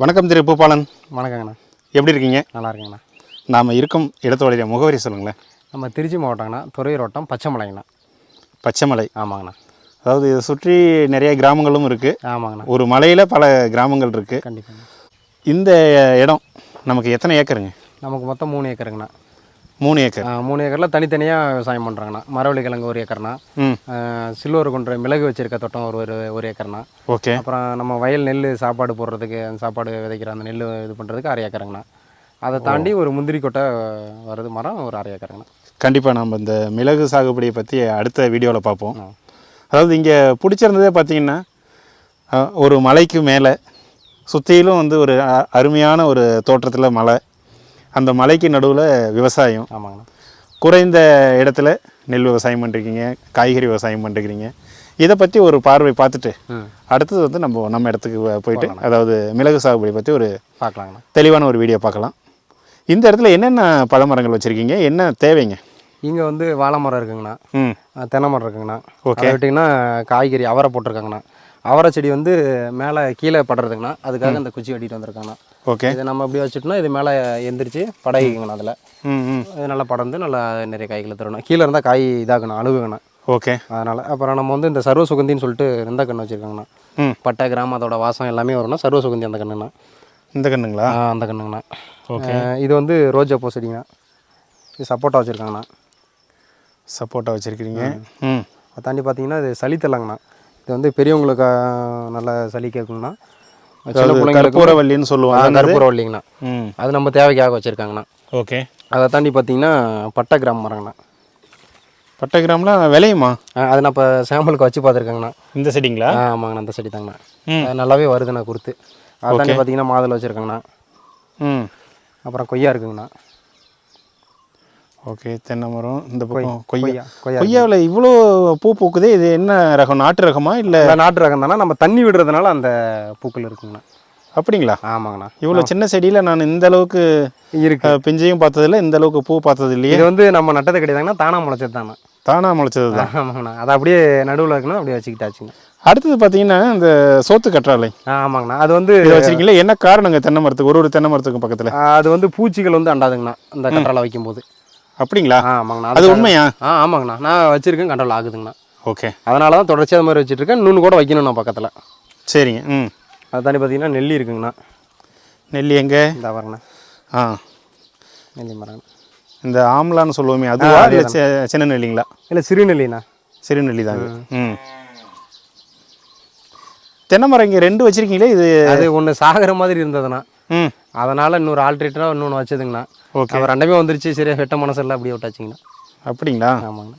வணக்கம் திரு பூபாலன். வணக்கங்கண்ணா. எப்படி இருக்கீங்க? நல்லா இருக்கேங்கண்ணா. நாம் இருக்கும் இடத்தோடைய முகவரி சொல்லுங்களேன். நம்ம திருச்சி மாவட்டங்கண்ணா, துறையூர் வட்டம் பச்சைமலைங்கண்ணா. பச்சைமலை. ஆமாங்கண்ணா. அதாவது இதை சுற்றி நிறைய கிராமங்களும் இருக்குது. ஆமாங்கண்ணா. ஒரு மலையில் பல கிராமங்கள் இருக்குது. கண்டிப்பாங்க. இந்த இடம் நமக்கு எத்தனை ஏக்கருங்க? நமக்கு மொத்தம் 3 ஏக்கருங்கண்ணா. 3 ஏக்கர். 3 ஏக்கரில் தனித்தனியாக விவசாயம் பண்ணுறாங்கண்ணா. மரவள்ளி கிழங்கு 1 ஏக்கர்ண்ணா. சில்வர் கொன்ற மிளகு வச்சிருக்க தோட்டம் ஒரு ஏக்கர்ண்ணா. ஓகே. அப்புறம் நம்ம வயல் நெல் சாப்பாடு போடுறதுக்கு, அந்த சாப்பாடு விதைக்கிற அந்த நெல் இது பண்ணுறதுக்கு 1/2 ஏக்கருங்கண்ணா. அதை தாண்டி ஒரு முந்திரி கொட்டை வருது மரம் ஒரு 1/2 ஏக்கருங்கண்ணா. கண்டிப்பாக நம்ம இந்த மிளகு சாகுபடியை பற்றி அடுத்த வீடியோவில் பார்ப்போம். அதாவது இங்கே பிடிச்சிருந்ததே பார்த்திங்கன்னா, ஒரு மலைக்கு மேலே சுற்றிலும் வந்து ஒரு அருமையான ஒரு தோற்றத்தில் மலை, அந்த மலைக்கு நடுவில் விவசாயம். ஆமாங்கண்ணா. குறைந்த இடத்துல நெல் விவசாயம் பண்ணுறீங்க, காய்கறி விவசாயம் பண்ணுறீங்க. இதை பற்றி ஒரு பார்வை பார்த்துட்டு அடுத்தது வந்து நம்ம இடத்துக்கு போயிட்டு, அதாவது மிளகு சாகுபடி பற்றி ஒரு பார்க்கலாங்கண்ணா, தெளிவான ஒரு வீடியோ பார்க்கலாம். இந்த இடத்துல என்னென்ன பழமரங்கள் வச்சுருக்கீங்க, என்ன தேவைங்க? இங்கே வந்து வாழை மரம் இருக்குங்கண்ணா, தென்னை மரம் இருக்குங்கண்ணா. ஓகே. விட்டிங்கன்னா காய்கறி அவரை போட்டிருக்காங்கண்ணா. அவரை செடி வந்து மேலே கீழே படுறதுங்கண்ணா, அதுக்காக இந்த குச்சி வெட்டிட்டு வந்திருக்காங்கண்ணா. ஓகே. இதை நம்ம அப்படி வச்சுட்டோம்னா இது மேலே எந்திரிச்சு படகுங்கண்ணா. அதில் இது நல்லா படர்ந்து நல்லா நிறைய காய்களை தரணும். கீழே இருந்தால் காய் இதாகணும், அழுகுங்கண்ணா. ஓகே. அதனால் அப்புறம் நம்ம வந்து இந்த சர்வ சுகந்தின்னு சொல்லிட்டு இந்த கன்று வச்சுருக்காங்கண்ணா. பட்டை கிராமம் அதோட வாசம் எல்லாமே வரும்னா சர்வ சுகந்தி அந்த கண்ணுண்ணா. இந்த கண்ணுங்களா? அந்த கண்ணுங்கண்ணா. ஓகே. இது வந்து ரோஜா பூ செடிங்கண்ணா. இது சப்போட்டா வச்சுருக்காங்கண்ணா. சப்போட்டா வச்சுருக்கிறீங்க. அதை தாண்டி பார்த்தீங்கன்னா இது சளி தள்ளாங்கண்ணா. இது வந்து பெரியவங்களுக்கு நல்ல சளி கேட்குங்கண்ணா. சின்ன பிள்ளைங்களுக்கு கற்பூரவல்லின்னு சொல்லுவாங்க. கற்பூரவல்லிங்கண்ணா. அது நம்ம தேவைக்காக வச்சுருக்காங்கண்ணா. ஓகே. அதை தாண்டி பார்த்தீங்கன்னா பட்டை கிராம் மரங்கண்ணா. பட்டை கிராம்லாம் விளையுமா? அது நான் இப்போ சாம்பிளுக்கு வச்சு பார்த்துருக்காங்கண்ணா. இந்த செடிங்களா? ஆமாங்கண்ணா, அந்த செடி தாங்கண்ணா. அது நல்லாவே வருதுண்ணா குறுத்து. அதை தாண்டி பார்த்தீங்கன்னா மாதுளை வச்சுருக்காங்கண்ணா. அப்புறம் கொய்யா இருக்குங்கண்ணா. ஓகே. தென்னை மரம். இந்த பக்கம் கொய்யாவில் இவ்வளோ பூ பூக்குதே, இது என்ன ரகம்? நாட்டு ரகமா இல்லை? நாட்டு ரகம் தானே, நம்ம தண்ணி விடுறதுனால அந்த பூக்கள் இருக்குங்கண்ணா. அப்படிங்களா? ஆமாங்கண்ணா. இவ்வளோ சின்ன செடியில் நான் இந்த அளவுக்கு இருக்கு பிஞ்சையும் பார்த்ததில்ல, இந்த அளவுக்கு பூ பார்த்தது இல்லையே. இது வந்து நம்ம நட்டதை கிடையாதுங்கண்ணா, தானாக முளைச்சது தானே. தானாக முளைச்சது தான். ஆமாங்கண்ணா. அதை அப்படியே நடுவில் இருக்குன்னா அப்படியே வச்சுக்கிட்டாச்சுங்க. அடுத்தது பார்த்தீங்கன்னா இந்த சோத்து கற்றாழை. ஆமாங்கண்ணா. அது வந்து வச்சிருக்கீங்களா? என்ன காரணங்க? தென்னை மரத்துக்கு ஒரு தென்னை மரத்துக்கும் பக்கத்தில் அது வந்து பூச்சிகள் வந்து அண்டாதுங்கண்ணா இந்த கற்றாழை வைக்கும்போது. அப்படிங்களா? ஆமாங்கண்ணா. அது உண்மையா? ஆமாங்கண்ணா. நான் வச்சுருக்கேன், கண்ட்ரோல் ஆகுதுங்கண்ணா. ஓகே. அதனால தான் தொடர்ச்சியாக அது மாதிரி வச்சுட்ருக்கேன். இன்னொன்று கூட வைக்கணும்ண்ணா பக்கத்தில். சரிங்க. அதை தாண்டி பார்த்தீங்கன்னா நெல்லி இருக்குங்கண்ணா. நெல்லி எங்கே? இந்த வரங்கண்ணா. நெல்லி மரம். இந்த ஆம்லான்னு சொல்லுவோமே அதுவா இல்லை சின்ன நெல்லிங்களா? இல்லை சிறு நெல்லிண்ணா. சிறு நெல்லி தாங்க. தென்னை மரம் இங்கே 2 வச்சுருக்கீங்களே, இது அது ஒன்று சாகிற மாதிரி இருந்ததுண்ணா. அதனால் இன்னொரு ஆல்ட்ரேட்டராக இன்னொன்று வச்சதுங்கண்ணா. ஓகே. அவர் ரெண்டுமே வந்துருச்சு, சரியா வெட்ட மனசில்லை, அப்படியே விட்டாச்சுங்கண்ணா. அப்படிங்களா? ஆமாங்கண்ணா.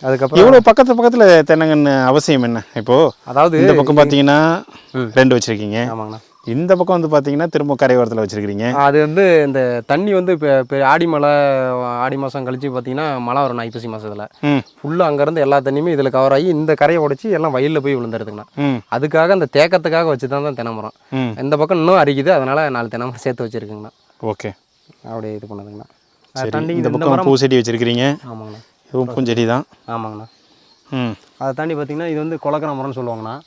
அதுக்கப்புறம் இவ்வளோ பக்கத்தில் தென்னங்கன்று அவசியம் என்ன? இப்போது அதாவது இந்த பக்கம் பார்த்தீங்கன்னா 2 வச்சுருக்கீங்க. ஆமாங்கண்ணா. இந்த பக்கம் வந்து பார்த்தீங்கன்னா திரும்ப கரையோரத்தில் வச்சுருக்கிறீங்க. அது வந்து இந்த தண்ணி வந்து இப்போ ஆடி மாதம் கழிச்சு பார்த்தீங்கன்னா மழை வரும் ஐப்பசி மாதத்தில். ஃபுல்லாக அங்கேருந்து எல்லா தண்ணியுமே இதில் கவர் ஆகி இந்த கரையை உடச்சி எல்லாம் வயலில் போய் விழுந்துருதுங்கண்ணா. அதுக்காக அந்த தேக்கத்துக்காக வச்சு தான் தென்னை மரம். இந்த பக்கம் இன்னும் அரிக்குது, அதனால் 4 தென்னை மரம் சேர்த்து வச்சுருக்குங்கண்ணா. ஓகே. அப்படியே இது பண்ணுதுங்கண்ணா. தாண்டி இந்த பக்கம் பூச்செடி வச்சுருக்கிறீங்க. ஆமாங்கண்ணா. இதுவும் பூஞ்செடி தான். ஆமாங்கண்ணா. அதை தாண்டி பார்த்தீங்கன்னா இது வந்து கொலக்கர மரம்னு சொல்லுவாங்கண்ணா.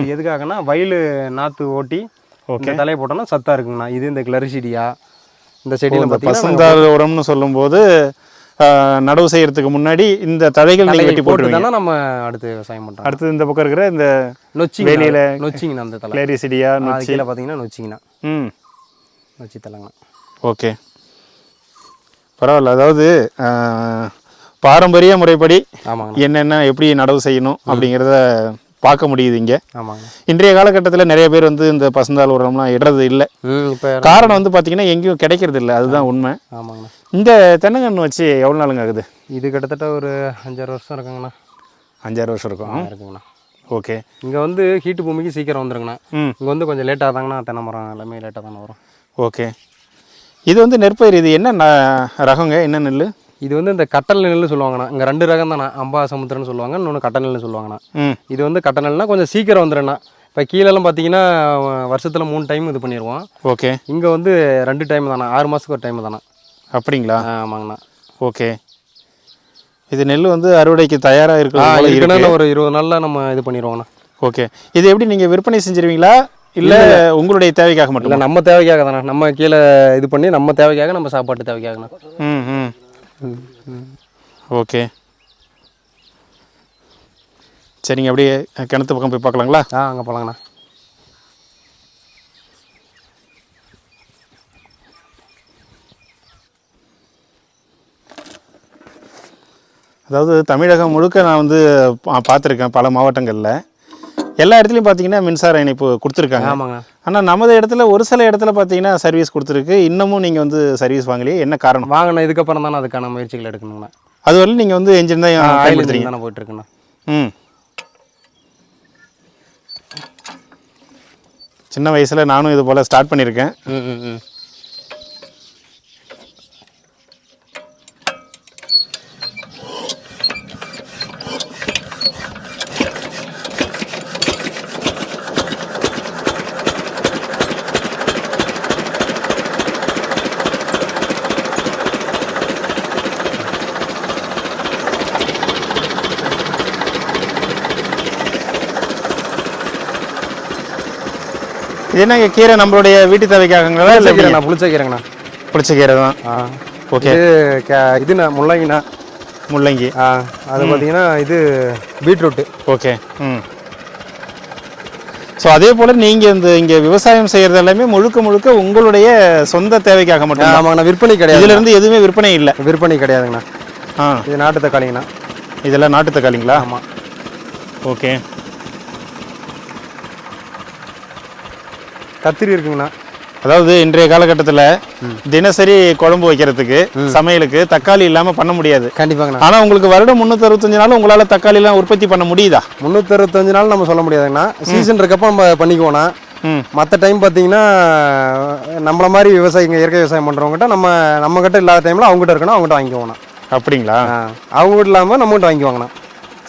இது எதுக்காகனா வயல் நாற்று ஓட்டி இந்த தலையை போட்டோம்னா சத்தாக இருக்குங்கண்ணா. இது இந்த கிளரிசிடியா இந்த செடியில் பார்த்தீங்கன்னா பசுந்தாள் உரம்னு சொல்லும்போது நடவு செய்யறதுக்கு முன்னாடி இந்த தழைகள் நீங்கள் வெட்டி போட்டுருவீங்க. நம்ம அடுத்து விவசாயம் பண்ணுறோம். அடுத்து இந்த பக்கம் இருக்கிற இந்த நொச்சி வேலியில் நொச்சிங்கண்ணா. அந்த தலை கிளரிசிடியா நொச்சியில் பார்த்தீங்கன்னா நொச்சிங்கண்ணா. நொச்சி தலைங்கண்ணா. ஓகே, பரவாயில்ல. அதாவது பாரம்பரிய முறைப்படி என்னென்ன எப்படி நடவு செய்யணும் அப்படிங்கிறத பார்க்க முடியுது இங்கே. இன்றைய காலகட்டத்தில் நிறைய பேர் வந்து இந்த பசுந்தாள் உரம்லாம் இடுறது இல்லை. காரணம் வந்து பார்த்தீங்கன்னா எங்கேயும் கிடைக்கிறது இல்லை, அதுதான் உண்மை. ஆமாங்கண்ணா. இந்த தென்னங்கன்று வச்சு எவ்வளோ நாளுங்க ஆகுது? இது கிட்டத்தட்ட ஒரு 5-6 வருஷம் இருக்குங்கண்ணா. 5-6 வருஷம் இருக்குங்கண்ணா. ஓகே. இங்கே வந்து ஹீட்டு பூமிக்கு சீக்கிரம் வந்துருங்கண்ணா. இங்கே வந்து கொஞ்சம் லேட்டாக தாங்கண்ணா தென்னை மரம் எல்லாமே லேட்டாக தானே வரும். ஓகே. இது வந்து நெற்பயிர். இது என்ன ரகங்க? என்ன நெல்? இது வந்து இந்த கட்டல் நெல்னு சொல்லுவாங்கண்ணா. இங்கே 2 ரகம் தானே, அம்பா சமுத்திரம்னு சொல்லுவாங்க, இன்னொன்று கட்ட நெல்னு சொல்லுவாங்கண்ணா. இது வந்து கட்ட நெல்னா கொஞ்சம் சீக்கிரம் வந்துடுண்ணா. இப்போ கீழெல்லாம் பார்த்தீங்கன்னா வருஷத்தில் 3 டைம் இது பண்ணிடுவோம். ஓகே. இங்கே வந்து 2 டைம் தானே, 6 மாதத்துக்கு ஒரு டைம் தானே. அப்படிங்களா? ஆமாங்கண்ணா. ஓகே. இது நெல் வந்து அறுவடைக்கு தயாராக இருக்குன்னா ஒரு 20 நாளில் நம்ம இது பண்ணிடுவோங்கண்ணா. ஓகே. இது எப்படி நீங்கள் விற்பனை செஞ்சிருவீங்களா இல்லை உங்களுடைய தேவைக்காக மட்டும்? இல்லை நம்ம தேவைக்காக தானே, நம்ம கீழே இது பண்ணி நம்ம தேவைக்காக, நம்ம சாப்பாட்டு தேவைக்காகண்ணா. ஓகே சரிங்க. அப்படியே கிணத்து பக்கம் போய் பார்க்கலாங்களா? அங்கே போகலாங்கண்ணா. அதாவது தமிழகம் முழுக்க நான் வந்து பார்த்துருக்கேன் பல மாவட்டங்களில். எல்லா இடத்துலையும் பார்த்தீங்கன்னா மின்சார இணைப்பு கொடுத்துருக்காங்க. ஆமாங்க. ஆனால் நமது இடத்துல ஒரு சில இடத்துல பார்த்தீங்கன்னா சர்வீஸ் கொடுத்துருக்கு. இன்னமும் நீங்கள் வந்து சர்வீஸ் வாங்கலையே, என்ன காரணம்? வாங்கின இதுக்கப்புறம் தானே அதுக்கான முயற்சிகள் எடுக்கணுங்கண்ணா. அதுவரையும் நீங்கள் வந்து என்ஜின் தான் பயன்படுத்துறீங்க தானே போயிட்டுருக்குண்ணா. சின்ன வயசில் நானும் இது போல் ஸ்டார்ட் பண்ணியிருக்கேன். இது என்னங்க கீரை நம்மளுடைய வீட்டு தேவைக்காகங்களா? இல்லை புளிச்சக்கீரைங்கண்ணா. புளிச்சக்கீரை தான். ஓகே. இது முள்ளங்கிண்ணா. முள்ளங்கி. அது பார்த்தீங்கன்னா இது பீட்ரூட்டு. ஓகே. ஸோ அதே போல் நீங்கள் இங்கே விவசாயம் செய்கிறது எல்லாமே முழுக்க முழுக்க உங்களுடைய சொந்த தேவைக்காக மட்டும்? ஆமாங்கண்ணா. விற்பனை கிடையாது. இதுலேருந்து எதுவுமே விற்பனை இல்லை? விற்பனை கிடையாதுங்கண்ணா. இது நாட்டு தக்காளிங்கண்ணா. இதெல்லாம் நாட்டு தக்காளிங்களா? ஆமாம். ஓகே. கத்திரி இருக்குங்கண்ணா. அதாவது இன்றைய காலகட்டத்தில் தினசரி குழம்பு வைக்கிறதுக்கு சமையலுக்கு தக்காளி இல்லாமல் பண்ண முடியாது. கண்டிப்பாங்கண்ணா. ஆனால் உங்களுக்கு வருடம் 365 நாள் உங்களால் தக்காளிலாம் உற்பத்தி பண்ண முடியுதா? 365 நாள் நம்ம சொல்ல முடியாதுங்கண்ணா. சீசன் இருக்கப்போ நம்ம பண்ணிக்குவோண்ணா. மற்ற டைம் பார்த்தீங்கன்னா நம்மள மாதிரி விவசாயிங்க இயற்கை விவசாயம் பண்ணுறவங்ககிட்ட நம்ம கிட்ட இல்லாத டைமில் அவங்ககிட்ட இருக்கணும், அவங்ககிட்ட வாங்கிக்குவோண்ணா. அப்படிங்களா? அவங்ககிட்ட இல்லாமல் நம்மகிட்ட வாங்கிக்குவாங்கண்ணா.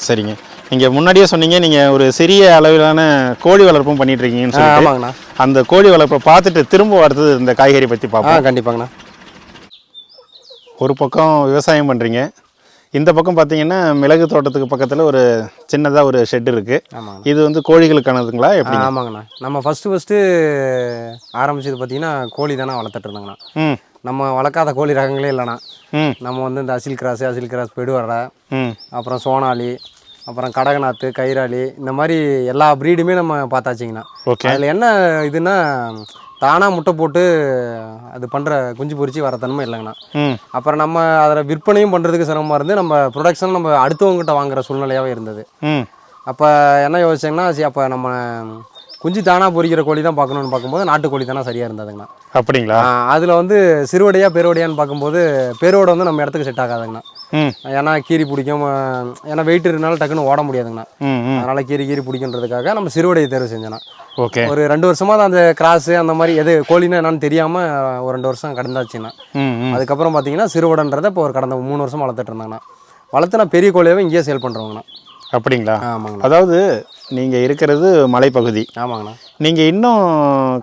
சரிங்க. நீங்கள் முன்னாடியே சொன்னீங்க நீங்கள் ஒரு சிறிய அளவிலான கோழி வளர்ப்பும் பண்ணிட்டு இருக்கீங்கன்னு சொல்லி. ஆமாங்கண்ணா. அந்த கோழி வளர்ப்பை பார்த்துட்டு திரும்ப அடுத்தது இந்த காய்கறி பற்றி பார்ப்போம். கண்டிப்பாங்கண்ணா. ஒரு பக்கம் விவசாயம் பண்ணுறீங்க, இந்த பக்கம் பார்த்தீங்கன்னா மிளகு தோட்டத்துக்கு பக்கத்தில் ஒரு சின்னதாக ஒரு ஷெட் இருக்குது. ஆமாங்க. இது வந்து கோழிகளுக்கானதுங்களா எப்படி? ஆமாங்கண்ணா. நம்ம ஃபஸ்ட்டு ஆரம்பிச்சது பார்த்தீங்கன்னா கோழி தானே வளர்த்துட்டு இருந்தாங்கண்ணா. நம்ம வளர்க்காத கோழி ரகங்களே இல்லைண்ணா. நம்ம வந்து இந்த அசில் கிராஸ் பெடுவரை, அப்புறம் சோனாலி, அப்புறம் கடகநாத்து, கைராளி, இந்த மாதிரி எல்லா ப்ரீடுமே நம்ம பார்த்தாச்சிங்கண்ணா. அதில் என்ன இதுன்னா தானாக முட்டை போட்டு அது பண்ணுற குஞ்சு பொறிச்சு வர தன்மை இல்லைங்கண்ணா. அப்புறம் நம்ம அதில் விற்பனையும் பண்ணுறதுக்கு சிரமமாக இருந்து நம்ம ப்ரொடக்ஷன் நம்ம அடுத்தவங்ககிட்ட வாங்குற சூழ்நிலையாகவே இருந்தது. அப்போ என்ன யோசிச்சேங்கன்னா, சரி அப்போ நம்ம குஞ்சு தானாக பொறிக்கிற கோழி தான் பார்க்கணுன்னு பார்க்கும்போது நாட்டுக்கோழி தானே சரியாக இருந்ததுங்கண்ணா. அப்படிங்களா? அதில் வந்து சிறுவடையா பெருவடையான்னு பார்க்கும்போது பெருவடை வந்து நம்ம இடத்துக்கு செட் ஆகாதுங்கண்ணா. ஏன்னா கீரி பிடிக்கும், ஏன்னா வெயிட் இருந்தாலும் டக்குன்னு ஓட முடியாதுங்கண்ணா. அதனால் கீரி பிடிக்குன்றதுக்காக நம்ம சிறுவடையை தேர்வு செஞ்சோண்ணா. ஓகே. ஒரு 2 வருஷமாக தான் அந்த கிராஸு அந்த மாதிரி எது கோழின்னா என்னன்னு தெரியாமல் ஒரு 2 வருஷம் கடந்தாச்சுண்ணா. அதுக்கப்புறம் பார்த்தீங்கன்னா சிறுவடைன்றதை இப்போ ஒரு கடந்த 3 வருஷம் வளர்த்துட்டு இருந்தாங்கண்ணா. வளர்த்து நான் பெரிய கோழியாவே இங்கேயே சேல் பண்ணுறோங்கண்ணா. அப்படிங்களா? ஆமாங்கண்ணா. அதாவது நீங்கள் இருக்கிறது மலைப்பகுதி. ஆமாங்கண்ணா. நீங்கள் இன்னும்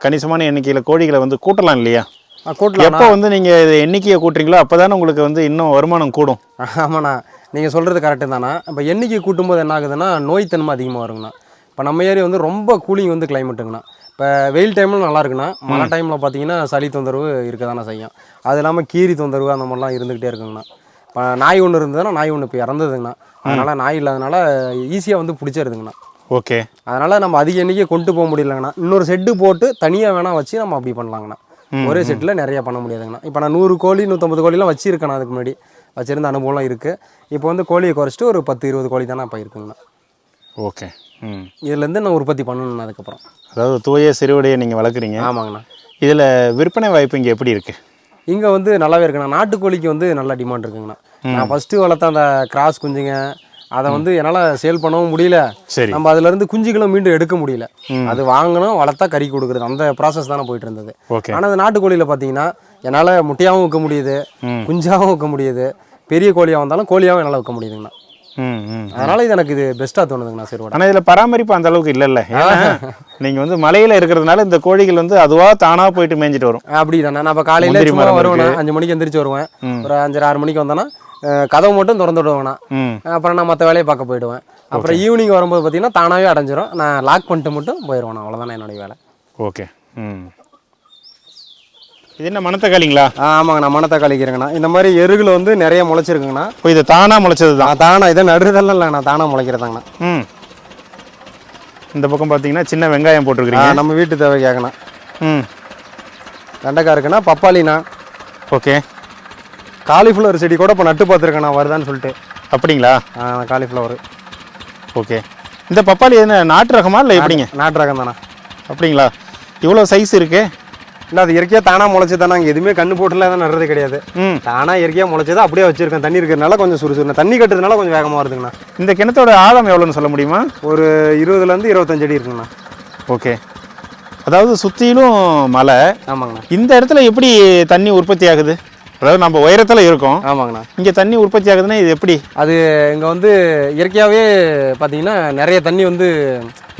கணிசமான எண்ணிக்கையில் கோழிகளை வந்து கூட்டலாம் இல்லையா? கூட்டலாம். எப்போ வந்து நீங்கள் எண்ணிக்கையை கூட்டுறீங்களோ அப்போ தானே உங்களுக்கு வந்து இன்னும் வருமானம் கூடும். ஆமாண்ணா, நீங்கள் சொல்கிறது கரெக்டு தானே. இப்போ எண்ணிக்கை கூட்டும்போது என்ன ஆகுதுன்னா நோய்த்தன்மை அதிகமாக வருங்கண்ணா. இப்போ நம்ம ஏரியா வந்து ரொம்ப கூலிங் வந்து கிளைமேட்டுங்கண்ணா. இப்போ வெயில் டைமில் நல்லா இருக்குண்ணா, மழை டைமில் பார்த்தீங்கன்னா சளி தொந்தரவு இருக்க தானே செய்யும். அது இல்லாமல் கீரி தொந்தரவு அந்த மாதிரிலாம் இருந்துக்கிட்டே இருக்குங்கண்ணா. இப்போ நாய் ஒன்று இருந்ததுன்னா நாய் ஒன்று இப்போ இறந்ததுங்கண்ணா. அதனால் நாய் இல்லாதனால ஈஸியாக வந்து பிடிச்சிருதுங்கண்ணா. ஓகே. அதனால் நம்ம அதிக எண்ணிக்கை கொண்டு போக முடியலங்கண்ணா. இன்னொரு செட்டு போட்டு தனியாக வேணால் வச்சு நம்ம அப்படி பண்ணலாங்கண்ணா. ஒரே செட்டில் நிறைய பண்ண முடியாதுங்கண்ணா. இப்போ நான் 100 கோழி 150 கோழிலாம் வச்சுருக்கேண்ணா. அதுக்கு முன்னாடி வச்சுருந்த அனுபவம்லாம் இருக்குது. இப்போ வந்து கோழியை குறைச்சிட்டு ஒரு 10-20 கோழி தானே இப்போ இருக்குங்கண்ணா. ஓகே. இதுலேருந்து நான் உற்பத்தி பண்ணணுண்ணா. அதுக்கப்புறம் அதாவது தூய சிறுவடையை நீங்கள் வளர்க்குறீங்க. ஆமாங்கண்ணா. இதில் விற்பனை வாய்ப்பு இங்கே எப்படி இருக்குது? இங்கே வந்து நல்லாவே இருக்குண்ணா. நாட்டுக்கோழிக்கு வந்து நல்ல டிமாண்ட் இருக்குங்கண்ணா. நான் ஃபஸ்ட்டு வளர்த்த அந்த கிராஸ் குஞ்சுங்க அதை வந்து என்னால் சேல் பண்ணவும் முடியல. சரி. நம்ம அதுலேருந்து குஞ்சுகளும் மீண்டும் எடுக்க முடியல. அது வாங்கணும், வளர்த்தா கறி கொடுக்குறது, அந்த ப்ராசஸ் தானே போயிட்டு இருந்தது. ஆனால் அந்த நாட்டுக்கோழியில் பார்த்தீங்கன்னா என்னால் முட்டையாகவும் விற்க முடியுது, குஞ்சாகவும் விற்க முடியுது, பெரிய கோழியாக வந்தாலும் கோழியாகவும் என்னால் விற்க முடியுதுங்கண்ணா. அதனால இது எனக்கு இது பெஸ்ட்டாக தோணுதுங்கண்ணா சிறுவடை. ஆனால் இதில் பராமரிப்பு அந்த அளவுக்கு இல்லைல்ல. நீங்கள் வந்து மலையில் இருக்கிறதுனால இந்த கோழிகள் வந்து அதுவாக தானாக போயிட்டு மேய்ஞ்சிட்டு வரும். அப்படி தானே. நான் இப்போ காலையில் வருவேன், 5 மணிக்கு எந்திரிச்சு வருவேன். ஒரு 5-6 மணிக்கு வந்தேன்னா கதவு மட்டும் திறந்து விடுவேண்ணா. அப்புறம் நான் மற்ற வேலையை பார்க்க போயிடுவேன். அப்புறம் ஈவினிங் வரும்போது பார்த்தீங்கன்னா தானாகவே அடைஞ்சிரும். நான் லாக் பண்ணிட்டு மட்டும் போயிடுவேண்ணா. அவ்வளோதானே என்னுடைய வேலை. ஓகே. ம். இது என்ன மணத்தக்காளிங்களா? ஆமாங்கண்ணா, மணத்தக்காளி கீரைங்கண்ணா. இந்த மாதிரி எருகுல வந்து நிறைய முளைச்சிருக்குங்கண்ணா. இப்போ இது தானாக முளைச்சது தான்? தானா, இதை நடுறதெல்லாம் இல்லைண்ணா, தானாக முளைக்கிறதாங்கண்ணா. ம். இந்த பக்கம் பார்த்தீங்கன்னா சின்ன வெங்காயம் போட்டிருக்கிறீங்க. நம்ம வீட்டு தேவைக்காகண்ணா. ம். வெண்டைக்காய் இருக்குண்ணா, பப்பாளிண்ணா. ஓகே. காலிஃப்ளவர் செடி கூட இப்போ நட்டு பார்த்துருக்கேண்ணா, வருதான்னு சொல்லிட்டு. அப்படிங்களா? காலிஃப்ளவர். ஓகே. இந்த பப்பாளி என்ன நாட்டு ரகமா இல்லை எப்படிங்க? நாட்டு ரகம் தானே. அப்படிங்களா? இவ்வளோ சைஸ் இருக்கு? இல்லை, அது இயற்கையாக தானாக முளைச்சி தானே. அங்கே எதுவுமே கண்ணு போட்டுலாம் தான் நடுறது கிடையாது. தானாக இயற்கையாக முளைச்சது அப்படியே வச்சிருக்கேன். தண்ணி இருக்கிறதுனால கொஞ்சம் சுறுசுறுன்னு, தண்ணி கட்டுறதுனால கொஞ்சம் வேகமாக வருதுங்கண்ணா. இந்த கிணத்தோட ஆழம் எவ்வளோன்னு சொல்ல முடியுமா? ஒரு 20லேருந்து 25 அடி இருக்குங்கண்ணா. ஓகே. அதாவது சுற்றிலும் மலை. ஆமாங்கண்ணா. இந்த இடத்துல எப்படி தண்ணி உற்பத்தி ஆகுது? அதாவது நம்ம உயரத்தில் இருக்கோம். ஆமாங்கண்ணா. இங்கே தண்ணி உற்பத்தி ஆகுதுன்னா இது எப்படி? அது இங்கே வந்து இயற்கையாகவே பார்த்தீங்கன்னா நிறைய தண்ணி வந்து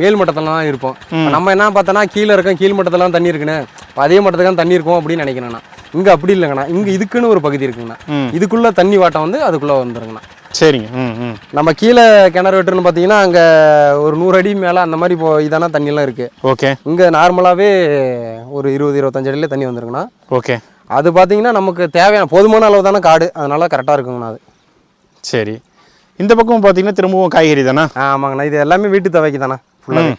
மேல் மட்டத்திலலாம் இருப்போம். நம்ம என்ன பார்த்தோன்னா கீழே இருக்கோம், கீழ் மட்டத்திலாம் தண்ணி இருக்குன்னு, இப்போ அதே மட்டத்துக்கு தண்ணி இருக்கும் அப்படின்னு நினைக்கிறேண்ணா. இங்கே அப்படி இல்லைங்கண்ணா. இங்கே இதுக்குன்னு ஒரு பகுதி இருக்குங்கண்ணா. இதுக்குள்ளே தண்ணி வாட்டம் வந்து அதுக்குள்ளே வந்துருங்கண்ணா. சரிங்க. நம்ம கீழே கிணறு வெட்டுன்னு பார்த்தீங்கன்னா அங்கே ஒரு 100 அடி மேலே அந்த மாதிரி இப்போ இதான தண்ணியெல்லாம் இருக்குது. ஓகே. இங்கே நார்மலாகவே ஒரு 20-25 அடியில் தண்ணி வந்துருங்கண்ணா. ஓகே. அது பார்த்தீங்கன்னா நமக்கு தேவையான போதுமான அளவு தானே காடு, அதனால கரெக்டாக இருக்குங்கண்ணா அது. சரி. இந்த பக்கம் பார்த்தீங்கன்னா திரும்பவும் காய்கறி தானே? ஆமாங்கண்ணா. இது எல்லாமே வீட்டு தேவைக்கு தானே ஃபுல்லாக.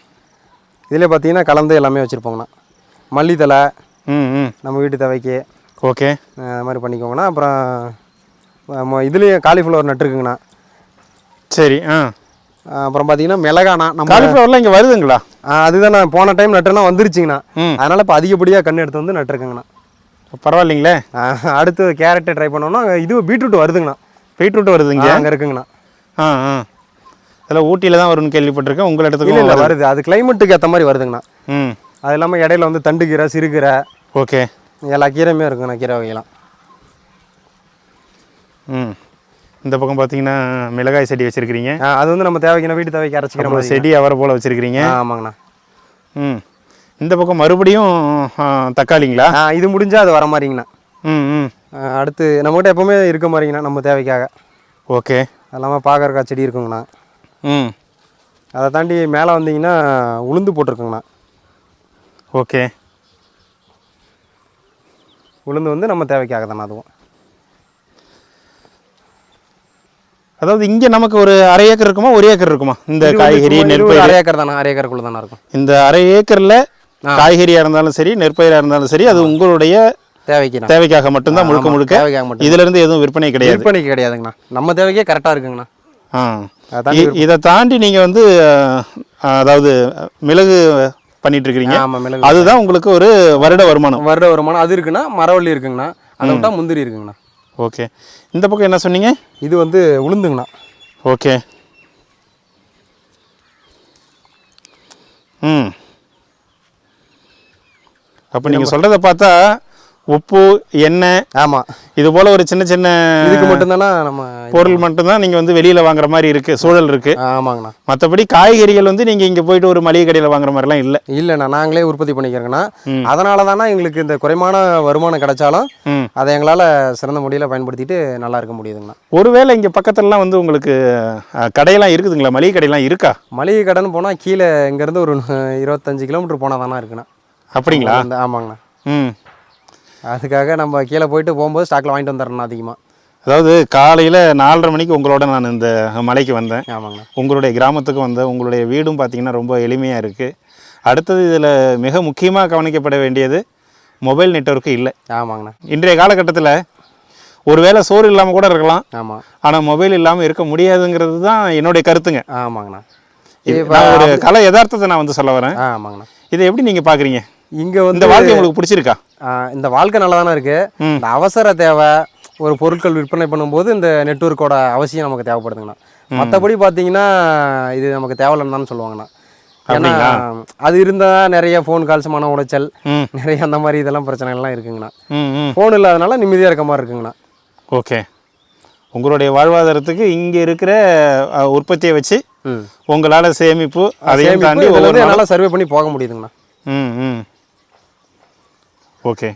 இதில் பார்த்தீங்கன்னா கலந்து எல்லாமே வச்சுருப்போங்கண்ணா. மல்லித்தலை நம்ம வீட்டு தேவைக்கு. ஓகே. அது மாதிரி பண்ணிக்கோங்கண்ணா. அப்புறம் இதுலேயும் காலிஃப்ளவர் நட்டுருக்குங்கண்ணா. சரி. அப்புறம் பார்த்தீங்கன்னா மிளகாண்ணா. நம்ம காலிஃப்ளவர்லாம் இங்கே வருதுங்களா? அதுதான் நான் போன டைம் நட்டுனா வந்துருச்சுங்கண்ணா. அதனால் இப்போ அதிகப்படியாக கன்று எடுத்து வந்து நட்டுருக்குங்கண்ணா. பரவாயில்லைங்களே. அடுத்து கேரட்டு ட்ரை பண்ணோம்னா இது பீட்ரூட் வருதுங்கண்ணா. பீட்ரூட் வருதுங்க? அங்கே இருக்குங்கண்ணா. அதில் ஊட்டியில் தான் வரும்னு கேள்விப்பட்டிருக்கேன். உங்கள் இடத்துக்கு இல்லை வருது. அது கிளைமேட்டுக்கு ஏற்ற மாதிரி வருதுங்கண்ணா. அது இல்லாமல் இடையில வந்து தண்டு கீரை, சிறுகீரை. ஓகே. எல்லா கீரையுமே இருக்குங்கண்ணா, கீரை வகையெல்லாம். இந்த பக்கம் பார்த்தீங்கன்னா மிளகாய் செடி வச்சுருக்கிறீங்க. அது வந்து நம்ம தேவைக்குன்னா வீட்டு தேவைக்கு அரைச்சிக்கிற மாதிரி செடி அவரை போல் வச்சுருக்கிறீங்க. ஆமாங்கண்ணா. இந்த பக்கம் மறுபடியும் தக்காளிங்களா? இது முடிஞ்சால் அது வர மாதிரிங்கண்ணா. அடுத்து நம்மகிட்ட எப்போவுமே இருக்க மாதிரிங்கண்ணா நம்ம தேவைக்காக. ஓகே. அது இல்லாமல் பாகற்காய் செடி இருக்குங்கண்ணா. அதை தாண்டி மேலே வந்தீங்கன்னா உளுந்து போட்டிருக்குங்கண்ணா. ஓகே. உளுந்து வந்து நம்ம தேவைக்காக தானே அதுவும். அதாவது இங்கே நமக்கு ஒரு அரை ஏக்கர் இருக்குமா, 1 ஏக்கர் இருக்குமா? இந்த காய்கறி நெற்பயிர் அரை ஏக்கர் தானே, அரை ஏக்கருக்குள்ள தானே இருக்கும். இந்த அரை ஏக்கரில் காய்கறியாக இருந்தாலும் சரி, நெற்பயிராக இருந்தாலும் சரி, அது உங்களுடைய தேவைக்காக மட்டும்தான், முழுக்க முழுக்க. இதுல இருந்து எதுவும் விற்பனை கிடையாது? விற்பனைக்கு கிடையாதுங்கண்ணா. நம்ம தேவைக்கே கரெக்டாக இருக்குங்கண்ணா. இதை தாண்டி நீங்கள் வந்து அதாவது மிளகு பண்ணிட்டு இருக்கிறீங்க. அதுதான் உங்களுக்கு ஒரு வருட வருமானம். அது இருக்குண்ணா. மரவள்ளி இருக்குங்கண்ணா. அதை விட்டா முந்திரி இருக்குங்கண்ணா. ஓகே. இந்த பக்கம் என்ன சொன்னீங்க? இது வந்து உளுந்துங்கண்ணா. ஓகே. அப்போ நீங்கள் சொல்கிறத பார்த்தா உப்பு, எண்ணெய், ஆமாம், இது போல் ஒரு சின்ன சின்ன இதுக்கு மட்டும்தானா நம்ம பொருள் மட்டும்தான் நீங்கள் வந்து வெளியில் வாங்குற மாதிரி இருக்குது, சூழல் இருக்குது. ஆமாங்கண்ணா. மற்றபடி காய்கறிகள் வந்து நீங்கள் இங்கே போயிட்டு ஒரு மளிகை கடையில் வாங்குற மாதிரிலாம் இல்லைண்ணா. நாங்களே உற்பத்தி பண்ணிக்கிறோங்கண்ணா. அதனால தானே எங்களுக்கு இந்த குறைமான வருமானம் கிடைச்சாலும் அதை எங்களால் சிறந்த முறையில் பயன்படுத்திட்டு நல்லா இருக்க முடியுதுங்கண்ணா. ஒருவேளை இங்கே பக்கத்துலலாம் வந்து உங்களுக்கு கடையெல்லாம் இருக்குதுங்களா? மளிகை கடையெல்லாம் இருக்கா? மளிகை கடைன்னு போனால் கீழே இங்கேருந்து ஒரு 25 கிலோமீட்டர் போனால் தானே இருக்குண்ணா. அப்படிங்களா? ஆமாங்கண்ணா. அதுக்காக நம்ம கீழே போயிட்டு போகும்போது ஸ்டாக்கில் வாங்கிட்டு வந்துடுறோண்ணா அதிகமாக. அதாவது காலையில் 4:30 மணிக்கு உங்களோட நான் இந்த மலைக்கு வந்தேன். ஆமாங்கண்ணா. உங்களுடைய கிராமத்துக்கு வந்தேன். உங்களுடைய வீடும் பார்த்தீங்கன்னா ரொம்ப எளிமையாக இருக்குது. அடுத்தது இதில் மிக முக்கியமாக கவனிக்கப்பட வேண்டியது மொபைல் நெட்வொர்க்கு இல்லை. ஆமாங்கண்ணா. இன்றைய காலகட்டத்தில் ஒருவேளை சோறு இல்லாமல் கூட இருக்கலாம். ஆமாம். ஆனால் மொபைல் இல்லாமல் இருக்க முடியாதுங்கிறது தான் என்னுடைய கருத்துங்க. ஆமாங்கண்ணா. நான் ஒரு கலை யதார்த்தத்தை நான் வந்து சொல்ல வரேன். ஆமாங்கண்ணா. இதை எப்படி நீங்கள் பார்க்குறீங்க? இங்கே வந்து இந்த வாழ்க்கை உங்களுக்கு பிடிச்சிருக்கா? இந்த வாழ்க்கை நல்லா தானே இருக்குது. இந்த அவசர தேவை, ஒரு பொருட்கள் விற்பனை பண்ணும்போது இந்த நெட்வொர்க்கோட அவசியம் நமக்கு தேவைப்படுதுங்கண்ணா. மற்றபடி பார்த்தீங்கன்னா இது நமக்கு தேவையில்லைன்னு தான் சொல்லுவாங்கண்ணா. ஏன்னா அது இருந்தால் நிறைய ஃபோன் கால்ஸ், மன உளைச்சல், நிறைய அந்த மாதிரி இதெல்லாம் பிரச்சனைகள்லாம் இருக்குங்கண்ணா. ஃபோன் இல்லாதனால நிம்மதியாக இருக்க மாதிரி இருக்குங்கண்ணா. ஓகே. உங்களுடைய வாழ்வாதாரத்துக்கு இங்கே இருக்கிற உற்பத்தியை வச்சு உங்களால் சேமிப்பு, அதையும் தாண்டி என்னால் சர்வே பண்ணி போக முடியுதுங்கண்ணா. ஓகே.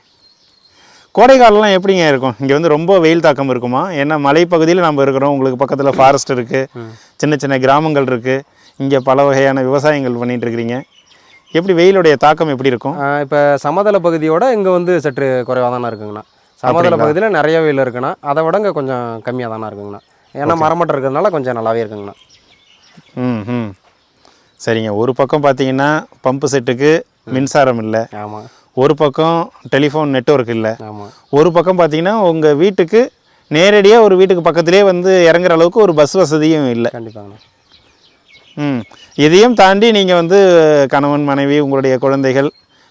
கோடை காலம்லாம் எப்படிங்க இருக்கும்? இங்கே வந்து ரொம்ப வெயில் தாக்கம் இருக்குமா? ஏன்னா மலைப்பகுதியில் நம்ம இருக்கிறோம். உங்களுக்கு பக்கத்தில் ஃபாரஸ்ட் இருக்குது, சின்ன சின்ன கிராமங்கள் இருக்குது. இங்கே பல வகையான விவசாயங்கள் பண்ணிகிட்டு இருக்கிறீங்க. எப்படி வெயிலுடைய தாக்கம் எப்படி இருக்கும்? இப்போ சமதள பகுதியோட இங்கே வந்து சற்று குறைவாக தானே இருக்குங்கண்ணா. சமதள பகுதியில் நிறைய வெயில் இருக்குண்ணா, அதை விட இங்கே கொஞ்சம் கம்மியாக தானே இருக்குங்கண்ணா. ஏன்னா மரமட்டம் இருக்கிறதுனால கொஞ்சம் நல்லாவே இருக்குங்கண்ணா. ம். சரிங்க. ஒரு பக்கம் பார்த்தீங்கன்னா பம்பு செட்டுக்கு மின்சாரம் இல்லை. ஆமாம். ஒரு பக்கம் டெலிஃபோன் நெட்வொர்க் இல்லை. ஆமாம். ஒரு பக்கம் பார்த்தீங்கன்னா உங்கள் வீட்டுக்கு நேரடியாக ஒரு வீட்டுக்கு பக்கத்துலேயே வந்து இறங்குற அளவுக்கு ஒரு பஸ் வசதியும் இல்லை. கண்டிப்பாங்கண்ணா. இதையும் தாண்டி நீங்கள் வந்து கணவன் மனைவி உங்களுடைய குழந்தைகள்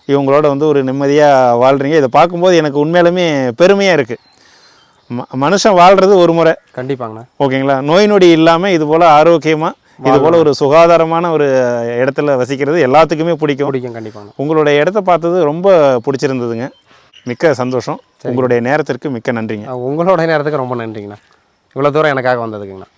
இவங்களோட வந்து ஒரு நிம்மதியாக வாழ்கிறீங்க. இதை பார்க்கும்போது எனக்கு உண்மையிலுமே பெருமையாக இருக்குது. மனுஷன் வாழ்கிறது ஒரு முறை. கண்டிப்பாங்கண்ணா. ஓகேங்களா? நோய் நொடி இல்லாமல் இது போல் ஆரோக்கியமாக இது போல் ஒரு சுகாதாரமான ஒரு இடத்துல வசிக்கிறது எல்லாத்துக்குமே பிடிக்கும். கண்டிப்பாங்க. உங்களுடைய இடத்த பார்த்தது ரொம்ப பிடிச்சிருந்ததுங்க. மிக்க சந்தோஷம். உங்களுடைய நேரத்திற்கு மிக்க நன்றிங்க. உங்களோட நேரத்துக்கு ரொம்ப நன்றிங்கண்ணா. இவ்வளோ தூரம் எனக்காக வந்ததுக்குங்கண்ணா.